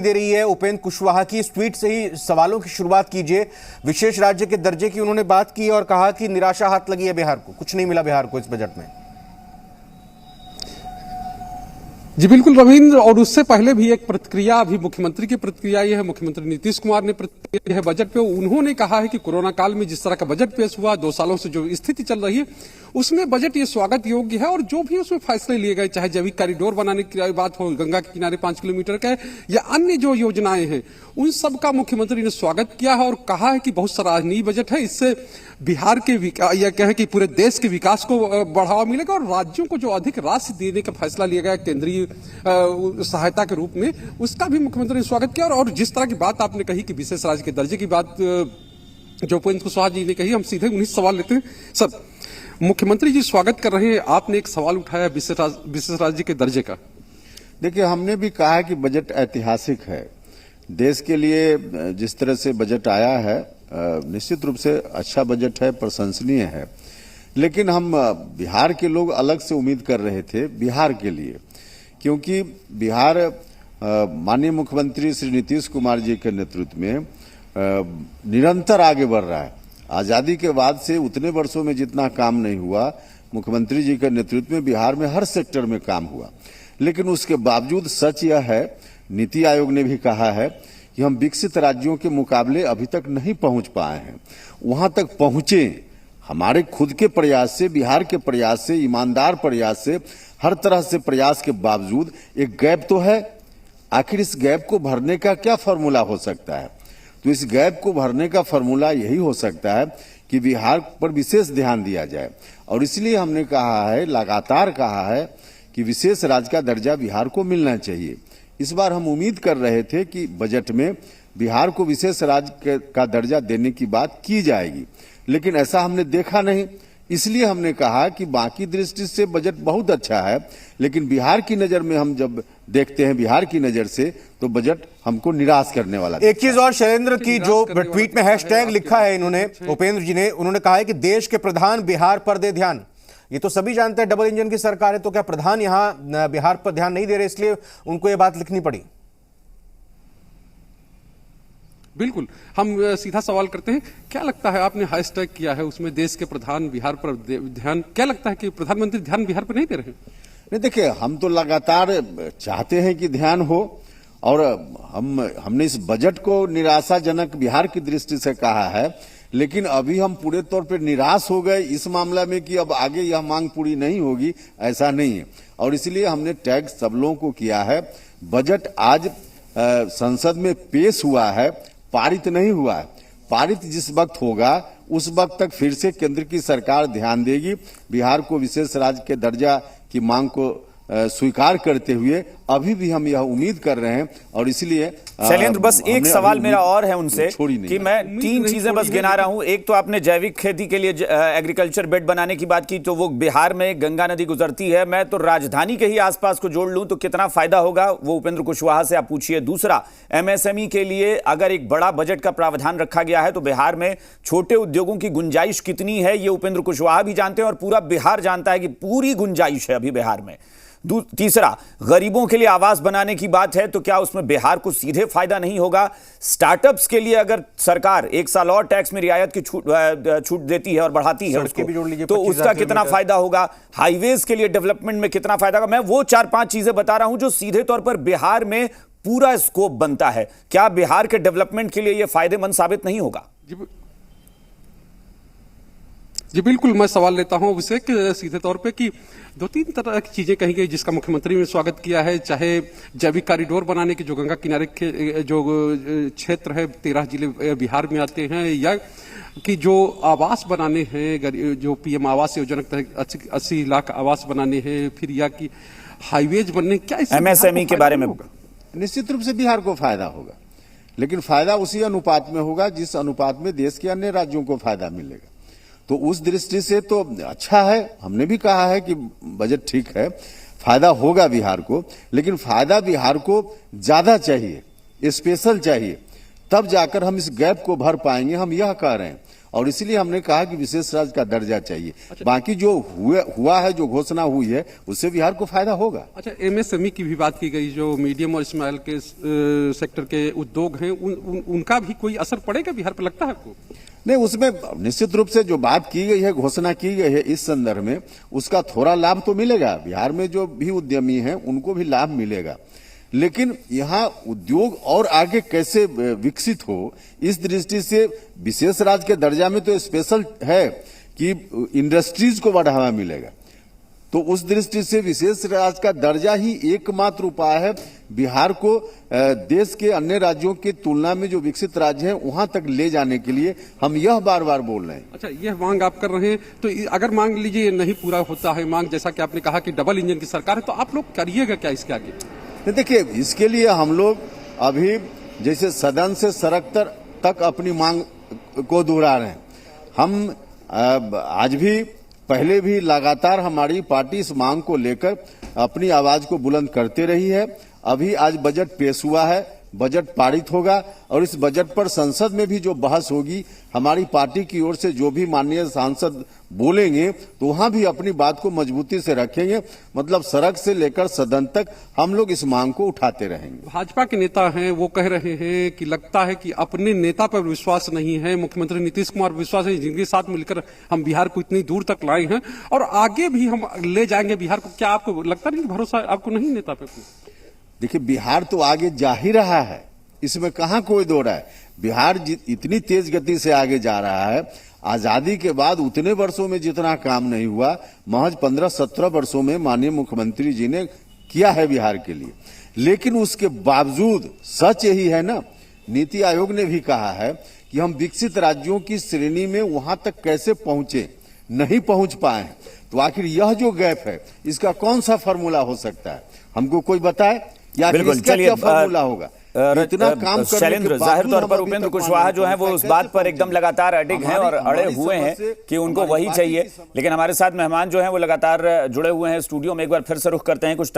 दे रही है उपेंद्र कुशवाहा की। इस ट्वीट से ही सवालों की शुरुआत कीजिए। विशेष राज्य के दर्जे की उन्होंने बात की और कहा कि निराशा हाथ लगी है बिहार को, कुछ नहीं मिला बिहार को इस बजट में। जी बिल्कुल रविंद्र, और उससे पहले भी एक प्रतिक्रिया, अभी मुख्यमंत्री की प्रतिक्रिया ये है। मुख्यमंत्री नीतीश कुमार ने प्रतिक्रिया दी है बजट पे। उन्होंने कहा है कि कोरोना काल में जिस तरह का बजट पेश हुआ, 2 सालों से जो स्थिति चल रही है, उसमें बजट ये स्वागत योग्य है। और जो भी उसमें फैसले लिए गए, चाहे जैविक कॉरिडोर बनाने की बात हो, गंगा के किनारे 5 किलोमीटर का, या अन्य जो योजनाएं हैं, उन सब का मुख्यमंत्री ने स्वागत किया है और कहा है कि बहुत सराहनीय बजट है। इससे बिहार के या कहें कि पूरे देश के विकास को बढ़ावा मिलेगा और राज्यों को जो अधिक राशि देने का फैसला लिया गया केंद्रीय सहायता के रूप में, उसका भी मुख्यमंत्री ने स्वागत किया। और जिस तरह की बात आपने कही कि विशेष राज्य के दर्जे की बात जो उपेंद्र कुशवाहा जी ने कही, हम सीधे उन्हीं सवाल लेते हैं। सब मुख्यमंत्री जी स्वागत कर रहे हैं, आपने एक सवाल उठाया विशेष राज्य के दर्जे का। देखिए, हमने भी कहा है कि बजट ऐतिहासिक है देश के लिए। जिस तरह से बजट आया है, निश्चित रूप से अच्छा बजट है, प्रशंसनीय है। लेकिन हम बिहार के लोग अलग से उम्मीद कर रहे थे बिहार के लिए, क्योंकि बिहार माननीय मुख्यमंत्री श्री नीतीश कुमार जी के नेतृत्व में निरंतर आगे बढ़ रहा है। आजादी के बाद से उतने वर्षों में जितना काम नहीं हुआ, मुख्यमंत्री जी के नेतृत्व में बिहार में हर सेक्टर में काम हुआ। लेकिन उसके बावजूद सच यह है, नीति आयोग ने भी कहा है कि हम विकसित राज्यों के मुकाबले अभी तक नहीं पहुंच पाए हैं। वहां तक पहुंचे हमारे खुद के प्रयास से, बिहार के प्रयास से, ईमानदार प्रयास से, हर तरह से प्रयास के बावजूद एक गैप तो है। आखिर इस गैप को भरने का क्या फॉर्मूला हो सकता है? तो इस गैप को भरने का फॉर्मूला यही हो सकता है कि बिहार पर विशेष ध्यान दिया जाए। और इसलिए हमने कहा है, लगातार कहा है कि विशेष राज्य का दर्जा बिहार को मिलना चाहिए। इस बार हम उम्मीद कर रहे थे कि बजट में बिहार को विशेष राज्य का दर्जा देने की बात की जाएगी, लेकिन ऐसा हमने देखा नहीं। इसलिए हमने कहा कि बाकी दृष्टि से बजट बहुत अच्छा है, लेकिन बिहार की नजर में हम जब देखते हैं, बिहार की नजर से, तो बजट हमको निराश करने वाला। एक चीज और शैलेंद्र की, जो ट्वीट में हैशटैग लिखा है इन्होंने, उपेंद्र जी ने, उन्होंने कहा है कि देश के प्रधान बिहार पर दे ध्यान। ये तो सभी जानते हैं डबल इंजन की सरकार है, तो क्या प्रधान यहां बिहार पर ध्यान नहीं दे रहे, इसलिए उनको ये बात लिखनी पड़ी? बिल्कुल, हम सीधा सवाल करते हैं, क्या लगता है, आपने हैशटैग किया है उसमें देश के प्रधान बिहार पर ध्यान, क्या लगता है कि प्रधानमंत्री ध्यान बिहार पर नहीं दे रहे हैं? नहीं, देखिए, हम तो लगातार चाहते हैं कि ध्यान हो, और हमने इस बजट को निराशाजनक बिहार की दृष्टि से कहा है, लेकिन अभी हम पूरे तौर पर निराश हो गए इस मामला में कि अब आगे यह मांग पूरी नहीं होगी, ऐसा नहीं है। और इसलिए हमने टैग सब लोगों को किया है। बजट आज संसद में पेश हुआ है, पारित नहीं हुआ है। पारित जिस वक्त होगा उस वक्त तक फिर से केंद्र की सरकार ध्यान देगी। बिहार को विशेष राज्य के दर्जा की मांग को स्वीकार करते हुए अभी भी हम यह उम्मीद कर रहे हैं। और इसलिए शैलेंद्र, बस एक सवाल मेरा और है उनसे कि मैं 3 चीजें बस गिना रहा हूं। एक तो आपने जैविक खेती के लिए एग्रीकल्चर बेड बनाने की बात की, तो वो बिहार में गंगा नदी गुजरती है। मैं तो राजधानी के ही आसपास को जोड़ लूं तो कितना फायदा होगा, वो उपेंद्र कुशवाहा से आप पूछिए। दूसरा, एमएसएमई के लिए अगर एक बड़ा बजट का प्रावधान रखा गया है, तो बिहार में छोटे उद्योगों की गुंजाइश कितनी है, ये उपेंद्र कुशवाहा भी जानते हैं और पूरा बिहार जानता है कि पूरी गुंजाइश है अभी बिहार में। तीसरा, गरीबों के लिए आवास बनाने की बात है, तो क्या उसमें बिहार को सीधे फायदा नहीं होगा? स्टार्टअप्स के लिए अगर सरकार 1 साल और टैक्स में रियायत की छूट देती है और बढ़ाती है उसको, तो उसका कितना फायदा होगा? हाईवेज के लिए डेवलपमेंट में कितना फायदा होगा? मैं वो 4-5 चीजें बता रहा हूं जो सीधे तौर पर बिहार में पूरा स्कोप बनता है। क्या बिहार के डेवलपमेंट के लिए यह फायदेमंद साबित नहीं होगा? जी बिल्कुल, मैं सवाल लेता हूं विषय सीधे तौर पे कि 2-3 तरह की चीजें कही गई जिसका मुख्यमंत्री ने स्वागत किया है। चाहे जैविक कॉरिडोर बनाने की, जो गंगा किनारे के जो क्षेत्र है, 13 जिले बिहार में आते हैं, या कि जो आवास बनाने हैं, जो पीएम आवास योजना के तहत 80 लाख आवास बनाने हैं, फिर या कि हाईवेज बनने, क्या एमएसएमई के बारे में होगा? निश्चित रूप से बिहार को फायदा होगा, लेकिन फायदा उसी अनुपात में होगा जिस अनुपात में देश के अन्य राज्यों को फायदा मिलेगा। तो उस दृष्टि से तो अच्छा है। हमने भी कहा है कि बजट ठीक है, फायदा होगा बिहार को, लेकिन फायदा बिहार को ज्यादा चाहिए, स्पेशल चाहिए, तब जाकर हम इस गैप को भर पाएंगे, हम यह कह रहे हैं। और इसलिए हमने कहा कि विशेष राज्य का दर्जा चाहिए। बाकी जो हुआ है, जो घोषणा हुई है, उससे बिहार को फायदा होगा। अच्छा, एमएसएमई की भी बात की गई, जो मीडियम और स्मॉल के सेक्टर के उद्योग हैं, उनका भी कोई असर पड़ेगा बिहार पर, लगता है आपको? नहीं, उसमें निश्चित रूप से जो बात की गई है, घोषणा की गई है इस संदर्भ में, उसका थोड़ा लाभ तो मिलेगा। बिहार में जो भी उद्यमी हैं उनको भी लाभ मिलेगा, लेकिन यहाँ उद्योग और आगे कैसे विकसित हो, इस दृष्टि से विशेष राज्य के दर्जा में तो स्पेशल है कि इंडस्ट्रीज को बढ़ावा मिलेगा। तो उस दृष्टि से विशेष राज्य का दर्जा ही एकमात्र उपाय है बिहार को देश के अन्य राज्यों की तुलना में जो विकसित राज्य हैं वहां तक ले जाने के लिए हम यह बार बार बोल रहे हैं। अच्छा, यह मांग आप कर रहे हैं, तो अगर मांग लीजिए नहीं पूरा होता है मांग, जैसा कि आपने कहा कि डबल इंजन की सरकार है, तो आप लोग करिएगा क्या इसके आगे? देखिए, इसके लिए हम लोग अभी जैसे सदन से सड़क तक अपनी मांग को दोहरा रहे हैं। हम आज भी, पहले भी लगातार हमारी पार्टी इस मांग को लेकर अपनी आवाज को बुलंद करते रही है। अभी आज बजट पेश हुआ है, बजट पारित होगा और इस बजट पर संसद में भी जो बहस होगी, हमारी पार्टी की ओर से जो भी माननीय सांसद बोलेंगे तो वहां भी अपनी बात को मजबूती से रखेंगे। मतलब सड़क से लेकर सदन तक हम लोग इस मांग को उठाते रहेंगे। भाजपा के नेता हैं, वो कह रहे हैं कि लगता है कि अपने नेता पर विश्वास नहीं है, मुख्यमंत्री नीतीश कुमार विश्वास है, जिनके साथ मिलकर हम बिहार को इतनी दूर तक लाए हैं और आगे भी हम ले जाएंगे बिहार को। क्या आपको लगता नहीं कि भरोसा आपको नहीं नेता पे? देखिए, बिहार तो आगे जा ही रहा है, इसमें कहां कोई दो रहा है। बिहार इतनी तेज गति से आगे जा रहा है। आजादी के बाद उतने वर्षों में जितना काम नहीं हुआ, महज 15-17 वर्षों में माननीय मुख्यमंत्री जी ने किया है बिहार के लिए। लेकिन उसके बावजूद सच यही है ना, नीति आयोग ने भी कहा है कि हम विकसित राज्यों की श्रेणी में वहां तक कैसे पहुंचे, नहीं पहुंच पाए हैं। तो आखिर यह जो गैप है, इसका कौन सा फॉर्मूला हो सकता है? हमको कोई बताए, या बिल्कुल, इसका क्या फॉर्मूला होगा? इतना काम शैलेंद्र, जाहिर तौर पर उपेंद्र कुशवाहा जो हैं वो उस बात पर एकदम लगातार अडिग हैं और अड़े हुए हैं कि उनको वही चाहिए। लेकिन हमारे साथ मेहमान जो हैं वो लगातार जुड़े हुए हैं स्टूडियो में। एक बार फिर से रुख करते हैं कुछ